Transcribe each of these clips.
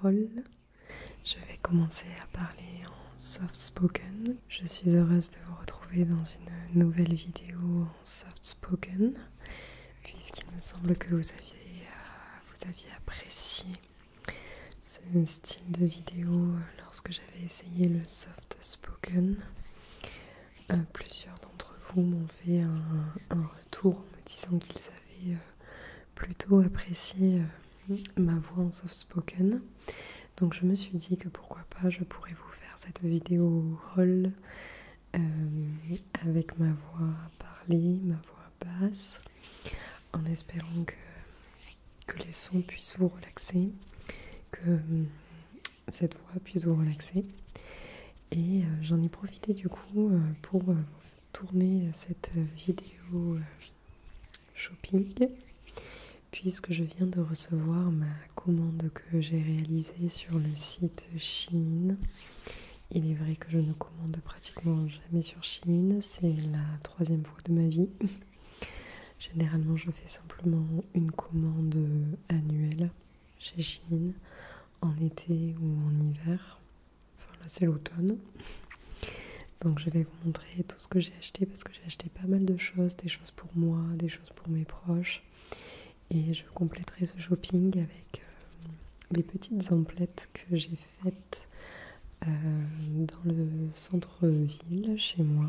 rôle. Je vais commencer à parler en soft spoken. Je suis heureuse de vous retrouver dans une nouvelle vidéo en soft spoken, puisqu'il me semble que vous aviez apprécié ce style de vidéo lorsque j'avais essayé le soft spoken. Plusieurs d'entre vous m'ont fait un retour en me disant qu'ils avaient plutôt apprécié ma voix en soft spoken. Donc je me suis dit que pourquoi pas je pourrais vous faire cette vidéo haul avec ma voix parlée, ma voix basse, en espérant que les sons puissent vous relaxer, que cette voix puisse vous relaxer. Et j'en ai profité du coup pour tourner cette vidéo shopping, puisque je viens de recevoir ma commande que j'ai réalisée sur le site Shein. Il est vrai que je ne commande pratiquement jamais sur Shein, c'est la 3e fois de ma vie. Généralement je fais simplement une commande annuelle chez Shein, en été ou en hiver. Enfin là c'est l'automne. Donc je vais vous montrer tout ce que j'ai acheté, parce que j'ai acheté pas mal de choses, des choses pour moi, des choses pour mes proches. Et je compléterai ce shopping avec les petites emplettes que j'ai faites dans le centre-ville chez moi,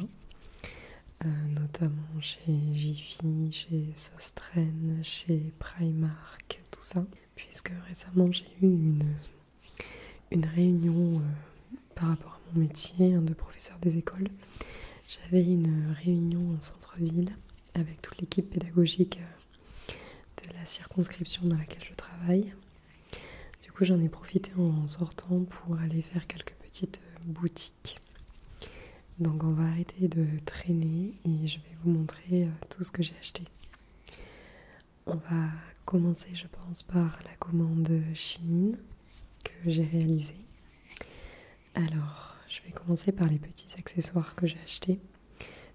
notamment chez Jiffy, chez Sostren, chez Primark, tout ça. Puisque récemment j'ai eu une réunion par rapport à mon métier de professeur des écoles. J'avais une réunion en centre-ville avec toute l'équipe pédagogique de la circonscription dans laquelle je travaille. Du coup j'en ai profité en sortant pour aller faire quelques petites boutiques. Donc on va arrêter de traîner et je vais vous montrer tout ce que j'ai acheté. On va commencer je pense par la commande Shein que j'ai réalisée. Alors je vais commencer par les petits accessoires que j'ai achetés.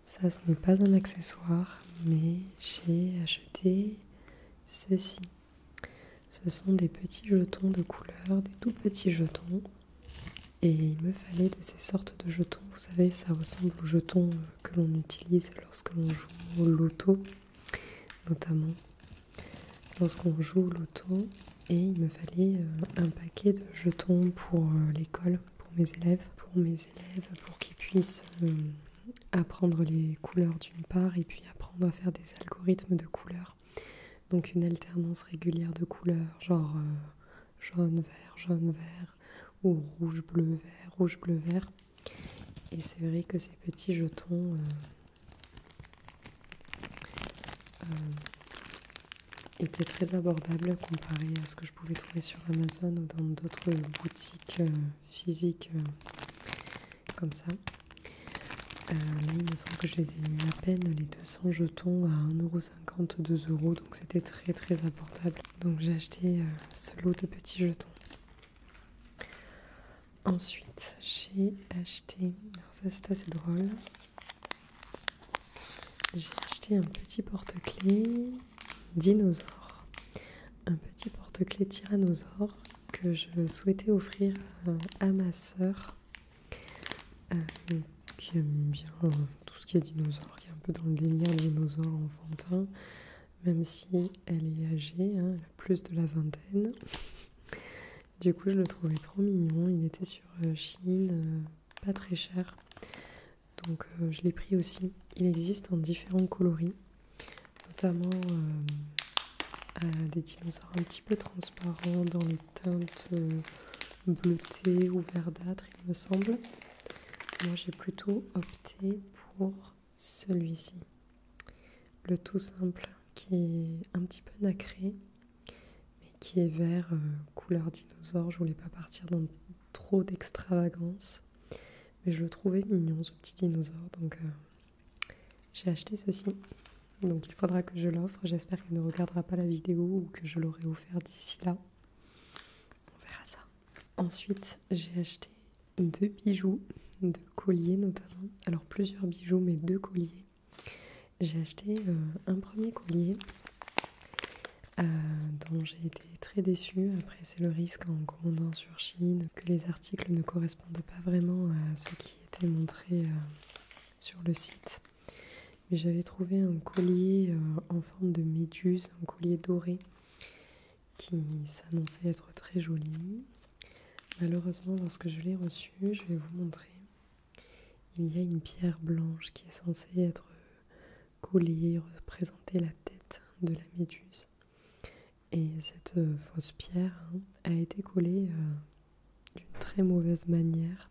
Ça ce n'est pas un accessoire, mais j'ai acheté ceci. Ce sont des petits jetons de couleur, des tout petits jetons. Et il me fallait de ces sortes de jetons. Vous savez, ça ressemble aux jetons que l'on utilise lorsque l'on joue au loto, notamment lorsqu'on joue au loto. Et il me fallait un paquet de jetons pour l'école, pour mes élèves, pour qu'ils puissent apprendre les couleurs d'une part, et puis apprendre à faire des algorithmes de couleurs. Donc une alternance régulière de couleurs, genre jaune, vert, ou rouge, bleu, vert. Et c'est vrai que ces petits jetons étaient très abordables comparé à ce que je pouvais trouver sur Amazon ou dans d'autres boutiques physiques comme ça. Là il me semble que je les ai eu à peine les 200 jetons à 1,50 €, 2 €, donc c'était très très abordable. Donc j'ai acheté ce lot de petits jetons. Ensuite j'ai acheté, alors ça c'est assez drôle, j'ai acheté un petit porte-clés dinosaure, un petit porte-clés tyrannosaure que je souhaitais offrir à ma sœur qui aime bien tout ce qui est dinosaure, qui est un peu dans le délire dinosaure enfantin, même si elle est âgée, elle a plus de la vingtaine. Du coup je le trouvais trop mignon, il était sur Shein, pas très cher, donc je l'ai pris aussi. Il existe en différents coloris, notamment des dinosaures un petit peu transparents dans les teintes bleutées ou verdâtres il me semble. Moi j'ai plutôt opté pour celui-ci, le tout simple, qui est un petit peu nacré, mais qui est vert couleur dinosaure. Je voulais pas partir dans trop d'extravagance, mais je le trouvais mignon ce petit dinosaure, donc j'ai acheté ceci. Donc il faudra que je l'offre, j'espère qu'elle ne regardera pas la vidéo ou que je l'aurai offert d'ici là. On verra ça. Ensuite j'ai acheté 2 bijoux, 2 colliers notamment. Alors plusieurs bijoux mais 2 colliers. J'ai acheté un premier collier dans bon, j'ai été très déçue. Après, c'est le risque en commandant sur Chine que les articles ne correspondent pas vraiment à ce qui était montré sur le site. Mais j'avais trouvé un collier en forme de méduse, un collier doré qui s'annonçait être très joli. Malheureusement, lorsque je l'ai reçu, je vais vous montrer, il y a une pierre blanche qui est censée être collée, représenter la tête de la méduse. Et cette fausse pierre a été collée d'une très mauvaise manière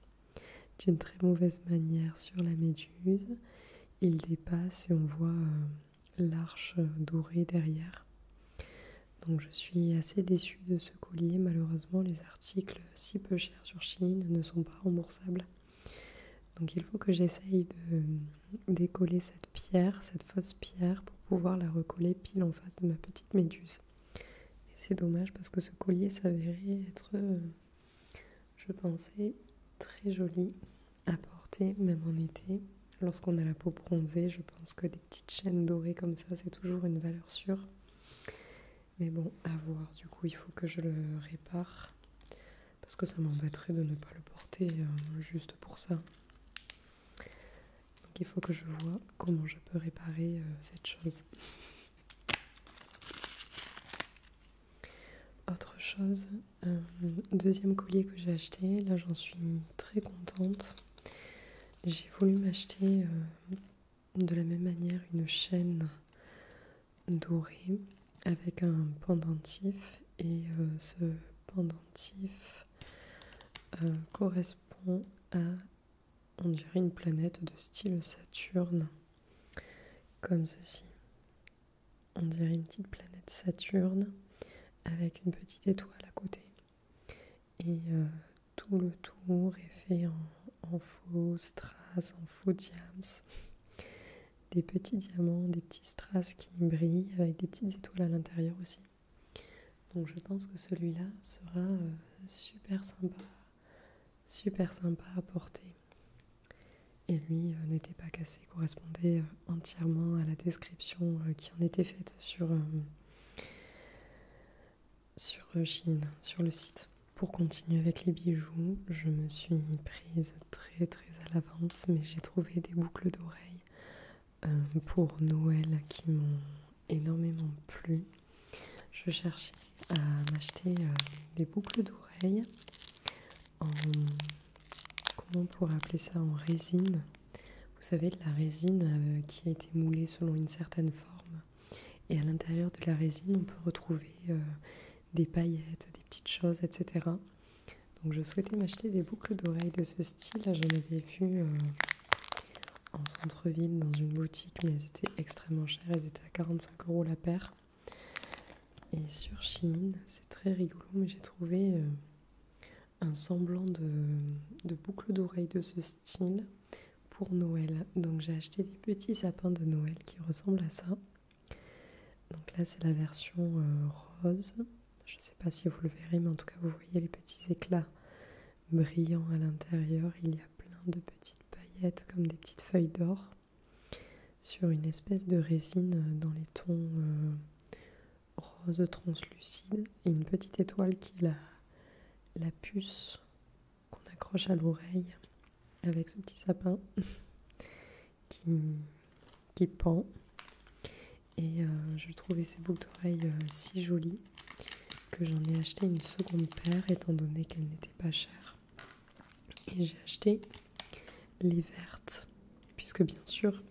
sur la méduse. Il dépasse et on voit l'arche dorée derrière. Donc je suis assez déçue de ce collier. Malheureusement, les articles si peu chers sur Shein ne sont pas remboursables. Donc il faut que j'essaye de décoller cette pierre, cette fausse pierre, pour pouvoir la recoller pile en face de ma petite méduse. Et c'est dommage parce que ce collier s'avérait être, je pensais, très joli à porter, même en été. Lorsqu'on a la peau bronzée, je pense que des petites chaînes dorées comme ça, c'est toujours une valeur sûre. Mais bon, à voir. Du coup, il faut que je le répare. Parce que ça m'embêterait de ne pas le porter juste pour ça. Donc il faut que je vois comment je peux réparer cette chose. Autre chose, deuxième collier que j'ai acheté. Là, j'en suis très contente. J'ai voulu m'acheter de la même manière une chaîne dorée avec un pendentif. Et ce pendentif correspond à, on dirait, une planète de style Saturne, comme ceci. On dirait une petite planète Saturne avec une petite étoile à côté. Et tout le tour est fait en faux strass, en faux diams. Des petits diamants, des petits strass qui brillent avec des petites étoiles à l'intérieur aussi. Donc je pense que celui-là sera super sympa à porter. Et lui n'était pas cassé, correspondait entièrement à la description qui en était faite sur Shein, sur le site. Pour continuer avec les bijoux, je me suis prise très à l'avance, mais j'ai trouvé des boucles d'oreilles pour Noël qui m'ont énormément plu. Je cherchais à m'acheter des boucles d'oreilles en, comment on pourrait appeler ça, en résine. Vous savez, de la résine qui a été moulée selon une certaine forme. Et à l'intérieur de la résine, on peut retrouver des paillettes, des petites choses, etc. Donc je souhaitais m'acheter des boucles d'oreilles de ce style. J'en avais vu en centre-ville dans une boutique, mais elles étaient extrêmement chères. Elles étaient à 45 € la paire. Et sur Shein, c'est très rigolo, mais j'ai trouvé un semblant de boucles d'oreilles de ce style pour Noël. Donc j'ai acheté des petits sapins de Noël qui ressemblent à ça. Donc là, c'est la version rose. Je ne sais pas si vous le verrez, mais en tout cas, vous voyez les petits éclats brillants à l'intérieur. Il y a plein de petites paillettes comme des petites feuilles d'or sur une espèce de résine dans les tons rose translucide et une petite étoile qui est la puce qu'on accroche à l'oreille avec ce petit sapin qui pend. Et je trouvais ces boucles d'oreilles si jolies que j'en ai acheté une seconde paire étant donné qu'elles n'étaient pas chères. Et j'ai acheté les vertes, puisque bien sûr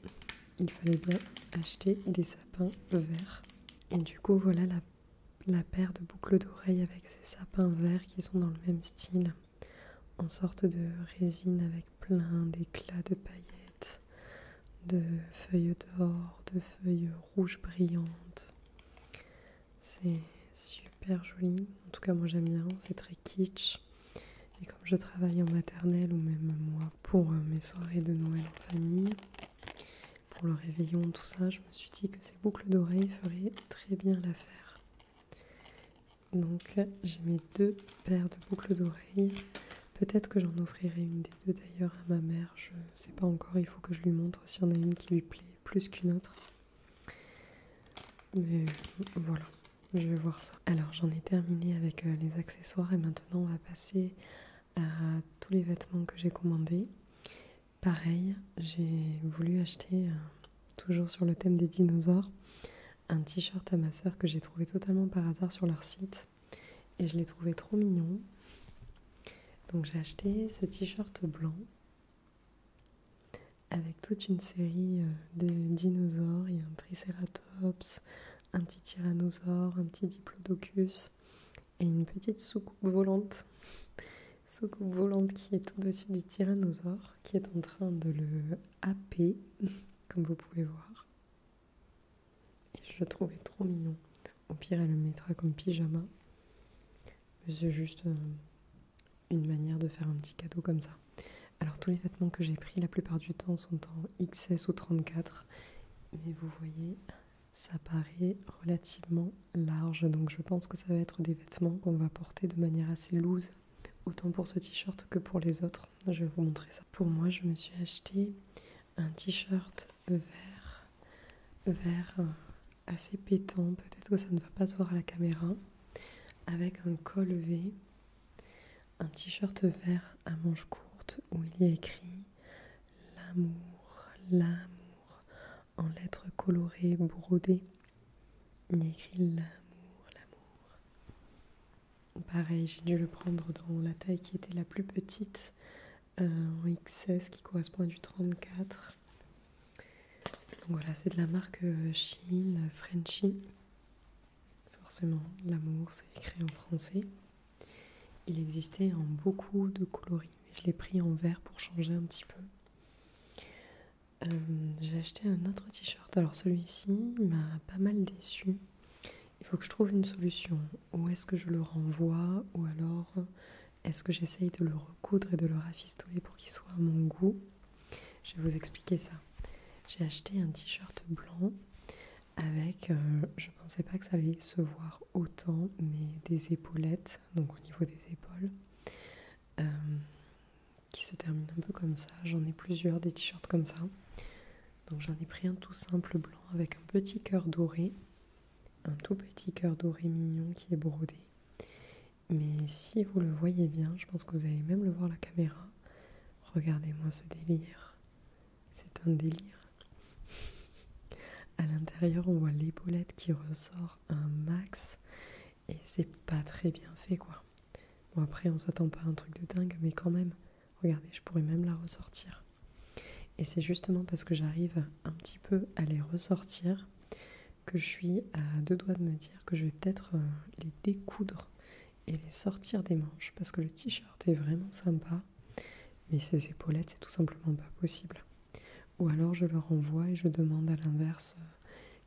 il fallait bien acheter des sapins verts. Et du coup voilà la paire de boucles d'oreilles avec ces sapins verts qui sont dans le même style, en sorte de résine avec plein d'éclats de paillettes, de feuilles d'or, de feuilles rouges brillantes. C'est super joli, en tout cas moi j'aime bien, c'est très kitsch. Et comme je travaille en maternelle ou même moi pour mes soirées de Noël en famille, pour le réveillon, tout ça, je me suis dit que ces boucles d'oreilles feraient très bien l'affaire. Donc j'ai mes 2 paires de boucles d'oreilles. Peut-être que j'en offrirai une des 2 d'ailleurs à ma mère, je sais pas encore, il faut que je lui montre s'il y en a une qui lui plaît plus qu'une autre. Mais voilà, Je vais voir ça. Alors j'en ai terminé avec les accessoires et maintenant on va passer à tous les vêtements que j'ai commandés. Pareil, j'ai voulu acheter, toujours sur le thème des dinosaures, un t-shirt à ma sœur que j'ai trouvé totalement par hasard sur leur site. Et je l'ai trouvé trop mignon. Donc j'ai acheté ce t-shirt blanc avec toute une série de dinosaures. Il y a un tricératops, un petit tyrannosaure, un petit diplodocus et une petite soucoupe volante. Soucoupe volante qui est au-dessus du tyrannosaure, qui est en train de le happer, comme vous pouvez voir. Et je le trouvais trop mignon. Au pire, elle le mettra comme pyjama. Mais c'est juste une manière de faire un petit cadeau comme ça. Alors tous les vêtements que j'ai pris la plupart du temps sont en XS ou 34. Mais vous voyez, ça paraît relativement large. Donc je pense que ça va être des vêtements qu'on va porter de manière assez loose. Autant pour ce t-shirt que pour les autres. Je vais vous montrer ça. Pour moi, je me suis acheté un t-shirt vert assez pétant. Peut-être que ça ne va pas se voir à la caméra. Avec un col V. Un t-shirt vert à manches courtes où il y a écrit l'amour, l'amour en lettres colorées, brodées. Il y a écrit l'amour, l'amour. Pareil, j'ai dû le prendre dans la taille qui était la plus petite, en XS qui correspond à du 34. Donc voilà, c'est de la marque Shein, Frenchy. Forcément, l'amour, c'est écrit en français. Il existait en beaucoup de coloris, mais je l'ai pris en vert pour changer un petit peu. J'ai acheté un autre t-shirt. Alors celui-ci m'a pas mal déçue. Il faut que je trouve une solution. Ou est-ce que je le renvoie, ou alors est-ce que j'essaye de le recoudre et de le rafistoler pour qu'il soit à mon goût? Je vais vous expliquer ça. J'ai acheté un t-shirt blanc avec, je pensais pas que ça allait se voir autant, mais des épaulettes, donc au niveau des épaules, qui se terminent un peu comme ça. J'en ai plusieurs des t-shirts comme ça. Donc j'en ai pris un tout simple blanc avec un petit cœur doré, un tout petit cœur doré mignon qui est brodé. Mais si vous le voyez bien, je pense que vous allez même le voir à la caméra. Regardez-moi ce délire. C'est un délire. À l'intérieur, on voit l'épaulette qui ressort un max. Et c'est pas très bien fait, quoi. Bon, après, on s'attend pas à un truc de dingue, mais quand même. Regardez, je pourrais même la ressortir. Et c'est justement parce que j'arrive un petit peu à les ressortir que je suis à deux doigts de me dire que je vais peut-être les découdre et les sortir des manches. Parce que le t-shirt est vraiment sympa, mais ces épaulettes, c'est tout simplement pas possible. Ou alors je le renvoie et je demande à l'inverse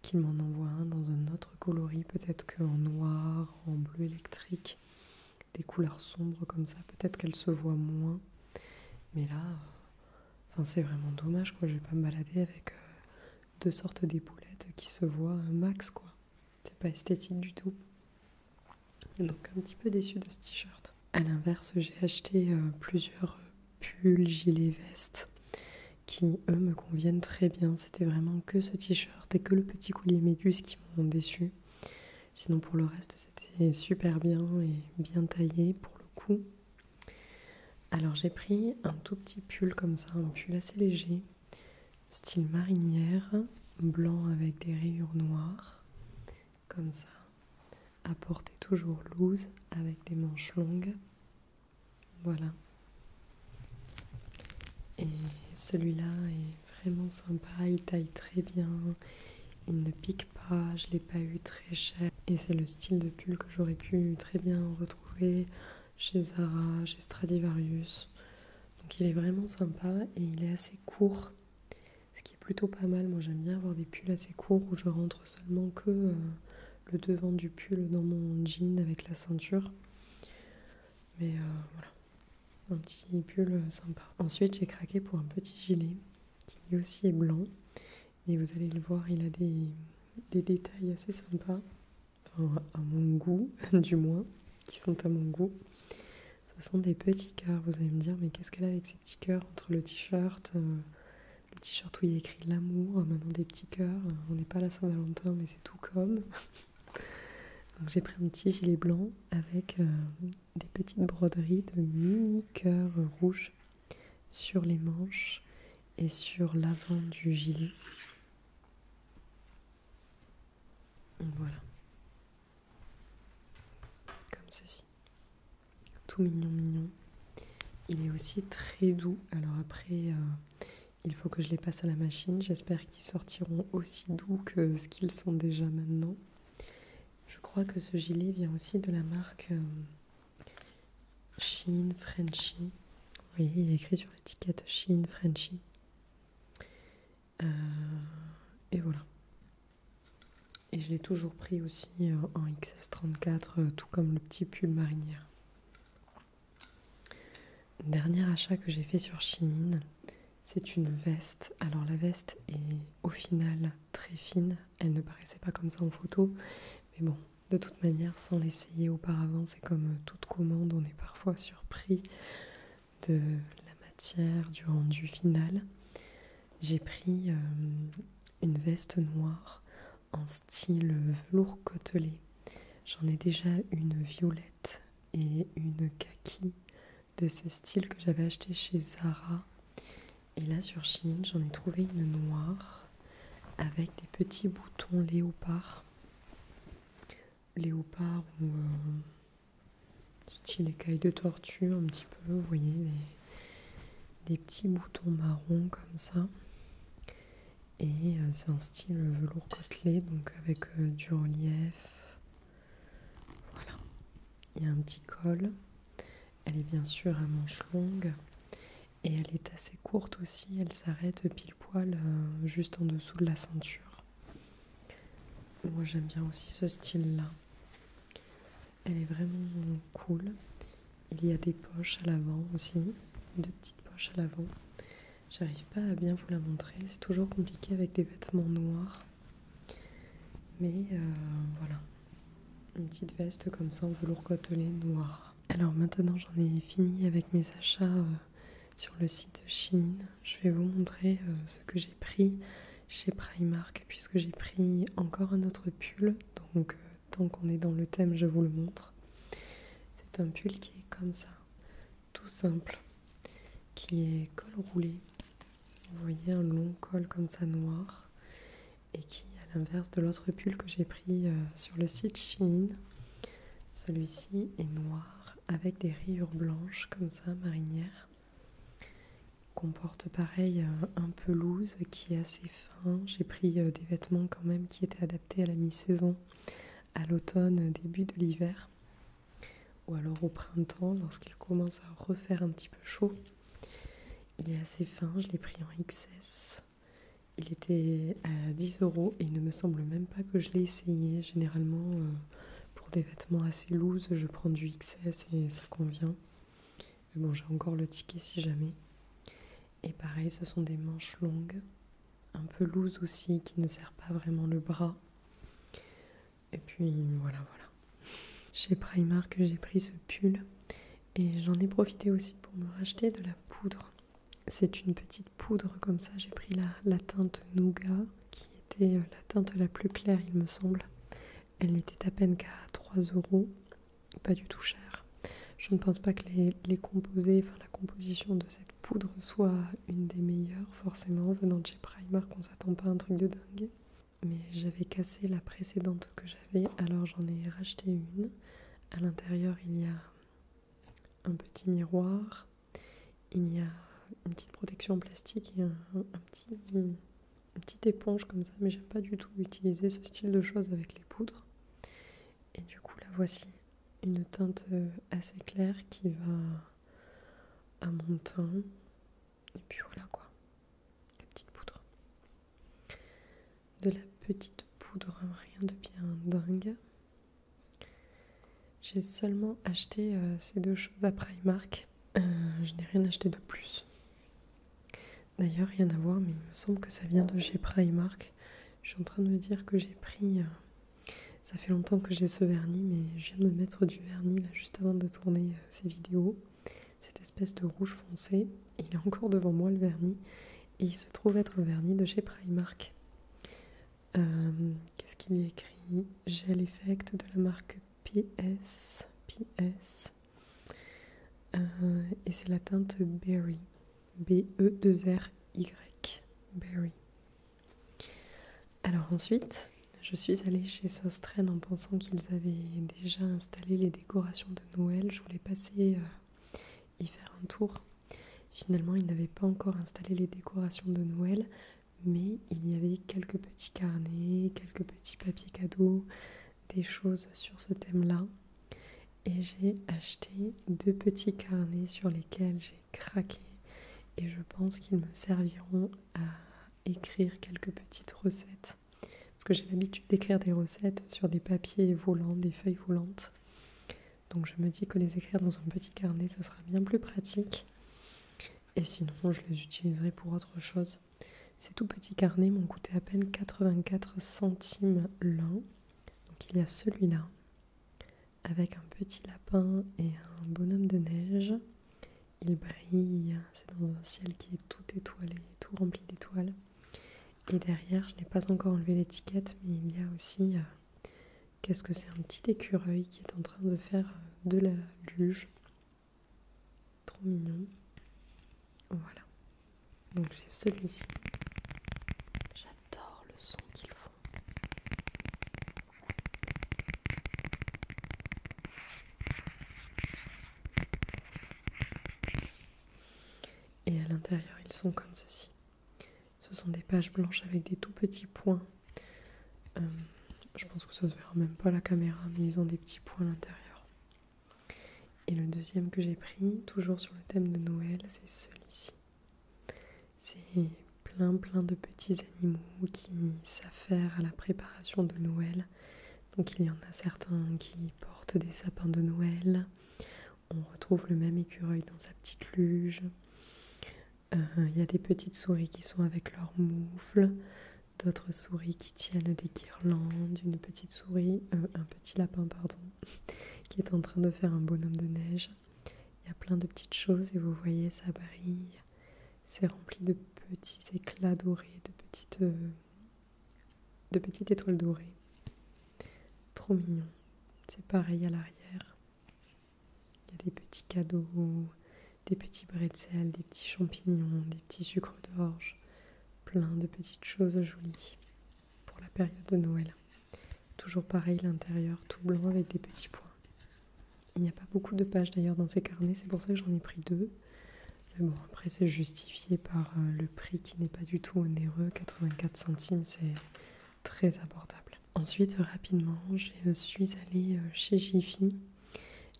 qu'il m'en envoie un dans un autre coloris, peut-être qu'en noir, en bleu électrique, des couleurs sombres comme ça, peut-être qu'elles se voient moins. Mais là, c'est vraiment dommage, quoi. Je vais pas me balader avec deux sortes d'épaulettes qui se voient un max, quoi. C'est pas esthétique du tout. Donc un petit peu déçue de ce t-shirt. À l'inverse, j'ai acheté plusieurs pulls, gilets, vestes qui, eux, me conviennent très bien. C'était vraiment que ce t-shirt et que le petit collier méduse qui m'ont déçu. Sinon, pour le reste, c'était super bien et bien taillé pour le coup. Alors, j'ai pris un tout petit pull comme ça, un pull assez léger, style marinière, blanc avec des rayures noires, comme ça, à porter toujours loose, avec des manches longues. Voilà. Et celui-là est vraiment sympa, il taille très bien, il ne pique pas, je ne l'ai pas eu très cher. Et c'est le style de pull que j'aurais pu très bien retrouver chez Zara, chez Stradivarius. Donc il est vraiment sympa et il est assez court, ce qui est plutôt pas mal. Moi j'aime bien avoir des pulls assez courts où je rentre seulement que le devant du pull dans mon jean avec la ceinture. Mais voilà. Un petit pull sympa. Ensuite, j'ai craqué pour un petit gilet qui lui aussi est blanc. Mais vous allez le voir, il a des détails assez sympas. Enfin, à mon goût, du moins, qui sont à mon goût. Ce sont des petits cœurs. Vous allez me dire, mais qu'est-ce qu'elle a avec ces petits cœurs entre le t-shirt où il y a écrit l'amour, maintenant des petits cœurs. On n'est pas à la Saint-Valentin, mais c'est tout comme. Donc j'ai pris un petit gilet blanc avec des petites broderies de mini cœurs rouges sur les manches et sur l'avant du gilet. Voilà. Comme ceci. Tout mignon mignon. Il est aussi très doux. Alors après, il faut que je les passe à la machine. J'espère qu'ils sortiront aussi doux que ce qu'ils sont déjà maintenant. Je crois que ce gilet vient aussi de la marque Shein Frenchy. Vous voyez, il est écrit sur l'étiquette Shein Frenchy. Et voilà. Et je l'ai toujours pris aussi en XS34, tout comme le petit pull marinière. Dernier achat que j'ai fait sur Shein, c'est une veste. Alors la veste est au final très fine. Elle ne paraissait pas comme ça en photo. Mais bon, de toute manière, sans l'essayer auparavant, c'est comme toute commande, on est parfois surpris de la matière, du rendu final. J'ai pris une veste noire en style velours côtelé. J'en ai déjà une violette et une kaki de ce style que j'avais acheté chez Zara. Et là sur Shein, j'en ai trouvé une noire avec des petits boutons léopard. Léopard ou style écaille de tortue un petit peu, vous voyez, des petits boutons marrons comme ça. Et c'est un style velours côtelé, donc avec du relief. Voilà. Il y a un petit col. Elle est bien sûr à manches longues. Et elle est assez courte aussi. Elle s'arrête pile poil juste en dessous de la ceinture. Moi j'aime bien aussi ce style-là. Elle est vraiment cool. Il y a des poches à l'avant aussi. 2 petites poches à l'avant. J'arrive pas à bien vous la montrer, c'est toujours compliqué avec des vêtements noirs. Mais voilà, une petite veste comme ça en velours côtelé noir. Alors maintenant j'en ai fini avec mes achats sur le site Shein. Je vais vous montrer ce que j'ai pris chez Primark puisque j'ai pris encore un autre pull. Donc tant qu'on est dans le thème, je vous le montre. C'est un pull qui est comme ça, tout simple, qui est col roulé. Vous voyez un long col comme ça noir et qui à l'inverse de l'autre pull que j'ai pris sur le site Shein. Celui-ci est noir avec des rayures blanches comme ça marinières. Comporte pareil un pelouse qui est assez fin. J'ai pris des vêtements quand même qui étaient adaptés à la mi-saison, à l'automne, début de l'hiver ou alors au printemps lorsqu'il commence à refaire un petit peu chaud. Il est assez fin, je l'ai pris en XS. Il était à 10 € et il ne me semble même pas que je l'ai essayé. Généralement, pour des vêtements assez loose, je prends du XS et ça convient. Mais bon, j'ai encore le ticket si jamais. Et pareil, ce sont des manches longues, un peu loose aussi, qui ne serrent pas vraiment le bras. Et puis voilà. Chez Primark, j'ai pris ce pull et j'en ai profité aussi pour me racheter de la poudre. C'est une petite poudre comme ça, j'ai pris la teinte Nougat qui était la teinte la plus claire il me semble. Elle n'était à peine qu'à 3 €, pas du tout cher. Je ne pense pas que les composés, enfin la composition de cette poudre soit une des meilleures forcément. Venant de chez Primark, on s'attend pas à un truc de dingue. Mais j'avais cassé la précédente que j'avais, alors j'en ai racheté une. À l'intérieur il y a un petit miroir, il y a une petite protection en plastique et une petite éponge comme ça, mais j'aime pas du tout utiliser ce style de choses avec les poudres. Et du coup la voici, une teinte assez claire qui va à mon teint. Et puis voilà quoi, la petite poudre. De la petite poudre, rien de bien dingue. J'ai seulement acheté ces 2 choses à Primark. Je n'ai rien acheté de plus. D'ailleurs, rien à voir, mais il me semble que ça vient de chez Primark. Je suis en train de me dire que j'ai pris... ça fait longtemps que j'ai ce vernis, mais je viens de me mettre du vernis là juste avant de tourner ces vidéos. Cette espèce de rouge foncé. Et il est encore devant moi le vernis. Et il se trouve être un vernis de chez Primark. Qu'est-ce qu'il y a écrit ? Gel Effect de la marque PS. Et c'est la teinte Berry. B-E-2-R-Y. Berry. Alors ensuite, je suis allée chez Sostren en pensant qu'ils avaient déjà installé les décorations de Noël. Je voulais passer y faire un tour. Finalement, ils n'avaient pas encore installé les décorations de Noël, mais il y avait quelques petits carnets, quelques petits papiers cadeaux, des choses sur ce thème-là. Et j'ai acheté 2 petits carnets sur lesquels j'ai craqué. Et je pense qu'ils me serviront à écrire quelques petites recettes. Parce que j'ai l'habitude d'écrire des recettes sur des papiers volants, des feuilles volantes. Donc je me dis que les écrire dans un petit carnet, ça sera bien plus pratique. Et sinon, je les utiliserai pour autre chose. Ces tout petits carnets m'ont coûté à peine 84 centimes l'un. Donc il y a celui-là, avec un petit lapin et un bonhomme de neige. Il brille, c'est dans un ciel qui est tout étoilé, tout rempli d'étoiles. Et derrière, je n'ai pas encore enlevé l'étiquette, mais il y a aussi, qu'est-ce que c'est, un petit écureuil qui est en train de faire de la luge. Trop mignon. Voilà. Donc j'ai celui-ci. J'adore le son qu'ils font. Et à l'intérieur, ils sont comme ceci. Ce sont des pages blanches avec des tout petits points. Je pense que ça se verra même pas à la caméra, mais ils ont des petits points à l'intérieur. Et le deuxième que j'ai pris, toujours sur le thème de Noël, c'est celui-ci. C'est plein de petits animaux qui s'affairent à la préparation de Noël. Donc il y en a certains qui portent des sapins de Noël. On retrouve le même écureuil dans sa petite luge. Il y a des petites souris qui sont avec leurs moufles, d'autres souris qui tiennent des guirlandes, une petite souris, un petit lapin pardon, qui est en train de faire un bonhomme de neige. Il y a plein de petites choses et vous voyez, ça brille. C'est rempli de petits éclats dorés, de petites étoiles dorées. Trop mignon. C'est pareil à l'arrière. Il y a des petits cadeaux, des petits bretzels, des petits champignons, des petits sucres d'orge. Plein de petites choses jolies pour la période de Noël. Toujours pareil, l'intérieur tout blanc avec des petits points. Il n'y a pas beaucoup de pages d'ailleurs dans ces carnets, c'est pour ça que j'en ai pris 2. Mais bon, après c'est justifié par le prix qui n'est pas du tout onéreux, 84 centimes, c'est très abordable. Ensuite, rapidement, je suis allée chez Jiffy.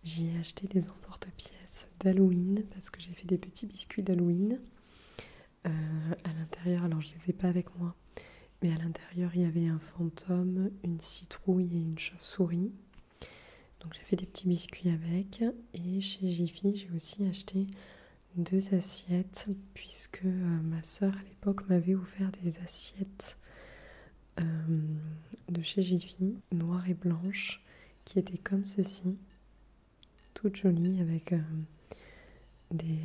J'y ai acheté des emporte-pièces d'Halloween parce que j'ai fait des petits biscuits d'Halloween. À l'intérieur, alors je les ai pas avec moi, mais à l'intérieur il y avait un fantôme, une citrouille et une chauve-souris. Donc j'ai fait des petits biscuits avec. Et chez Jiffy, j'ai aussi acheté 2 assiettes puisque ma soeur à l'époque m'avait offert des assiettes de chez Jiffy, noires et blanches, qui étaient comme ceci, toutes jolies avec des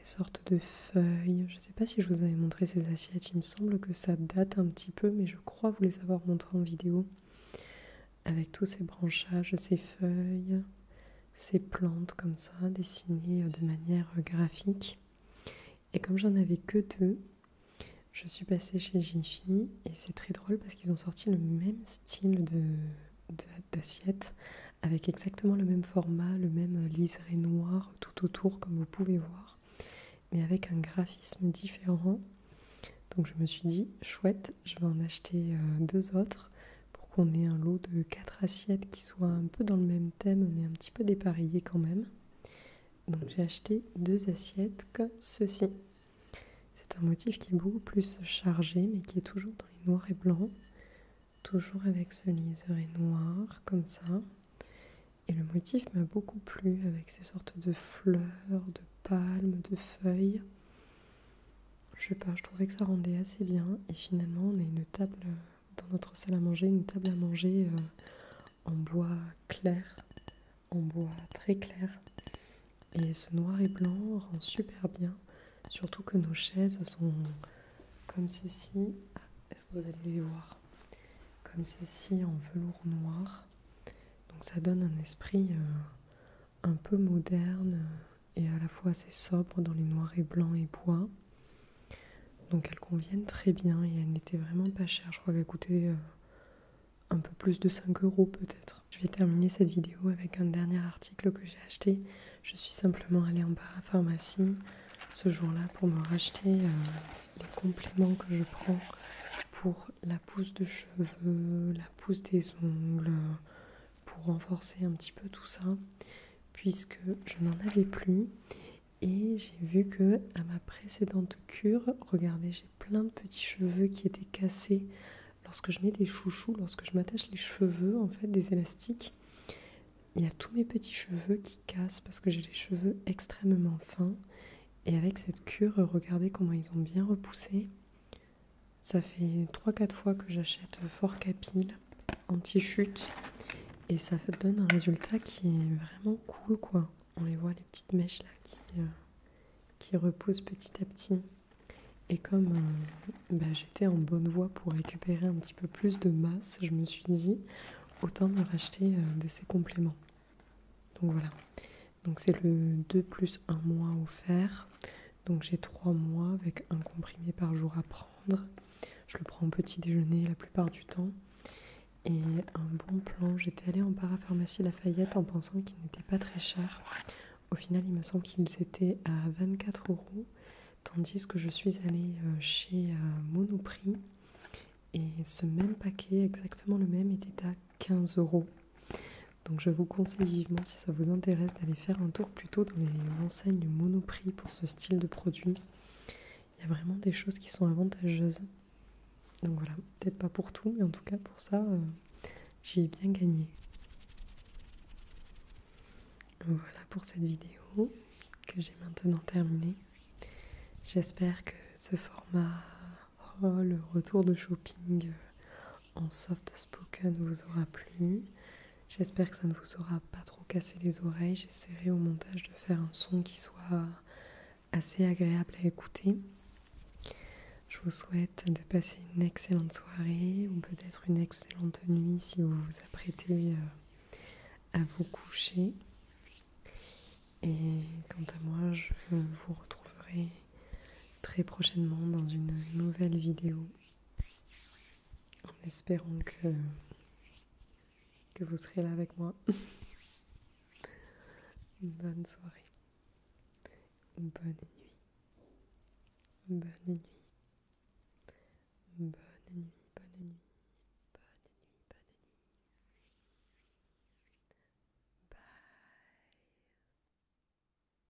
sortes de feuilles. Je ne sais pas si je vous avais montré ces assiettes, il me semble que ça date un petit peu, mais je crois vous les avoir montrées en vidéo. Avec tous ces branchages, ces feuilles, ces plantes comme ça, dessinées de manière graphique. Et comme j'en avais que 2, je suis passée chez Jiffy et c'est très drôle parce qu'ils ont sorti le même style d'assiette avec exactement le même format, le même liseré noir tout autour comme vous pouvez voir, mais avec un graphisme différent. Donc je me suis dit, chouette, je vais en acheter 2 autres pour qu'on ait un lot de 4 assiettes qui soient un peu dans le même thème, mais un petit peu dépareillées quand même. Donc j'ai acheté 2 assiettes comme ceci. C'est un motif qui est beaucoup plus chargé, mais qui est toujours dans les noirs et blancs. Toujours avec ce liseré noir, comme ça. Et le motif m'a beaucoup plu, avec ces sortes de fleurs, de palmes, de feuilles. Je sais pas, je trouvais que ça rendait assez bien. Et finalement, on a une table dans notre salle à manger, une table à manger en bois clair, en bois très clair. Et ce noir et blanc rend super bien. Surtout que nos chaises sont comme ceci. Est-ce que vous allez les voir? comme ceci en velours noir. Donc ça donne un esprit un peu moderne et à la fois assez sobre dans les noirs et blancs et bois. Donc elles conviennent très bien et elles n'étaient vraiment pas chères. Je crois qu'elles coûtaient un peu plus de 5 € peut-être. Je vais terminer cette vidéo avec un dernier article que j'ai acheté. Je suis simplement allée en parapharmacie ce jour-là pour me racheter les compléments que je prends pour la pousse de cheveux, la pousse des ongles, pour renforcer un petit peu tout ça, puisque je n'en avais plus. Et j'ai vu que à ma précédente cure, regardez, j'ai plein de petits cheveux qui étaient cassés. Lorsque je mets des chouchous, lorsque je m'attache les cheveux, en fait, des élastiques, il y a tous mes petits cheveux qui cassent parce que j'ai les cheveux extrêmement fins. Et avec cette cure, regardez comment ils ont bien repoussé. Ça fait 3-4 fois que j'achète Fort Capil anti-chute et ça donne un résultat qui est vraiment cool, quoi. On les voit, les petites mèches là qui repoussent petit à petit. Et comme j'étais en bonne voie pour récupérer un petit peu plus de masse, je me suis dit autant me racheter de ces compléments. Donc voilà. Donc c'est le 2 plus 1 mois offert. Donc j'ai 3 mois avec un comprimé par jour à prendre. Je le prends au petit déjeuner la plupart du temps. Et un bon plan, j'étais allée en parapharmacie Lafayette en pensant qu'ils n'étaient pas très chers. Au final, il me semble qu'ils étaient à 24 €, tandis que je suis allée chez Monoprix et ce même paquet, exactement le même, était à 15 €. Donc je vous conseille vivement, si ça vous intéresse, d'aller faire un tour plutôt dans les enseignes Monoprix pour ce style de produit. Il y a vraiment des choses qui sont avantageuses. Donc voilà, peut-être pas pour tout, mais en tout cas pour ça, j'y ai bien gagné. Voilà pour cette vidéo que j'ai maintenant terminée. J'espère que ce format, le retour de shopping en soft spoken vous aura plu. J'espère que ça ne vous aura pas trop cassé les oreilles. J'essaierai au montage de faire un son qui soit assez agréable à écouter. Je vous souhaite de passer une excellente soirée ou peut-être une excellente nuit si vous vous apprêtez à vous coucher. Et quant à moi, je vous retrouverai très prochainement dans une nouvelle vidéo en espérant que vous serez là avec moi. Bonne soirée, bonne nuit, bonne nuit, bonne nuit.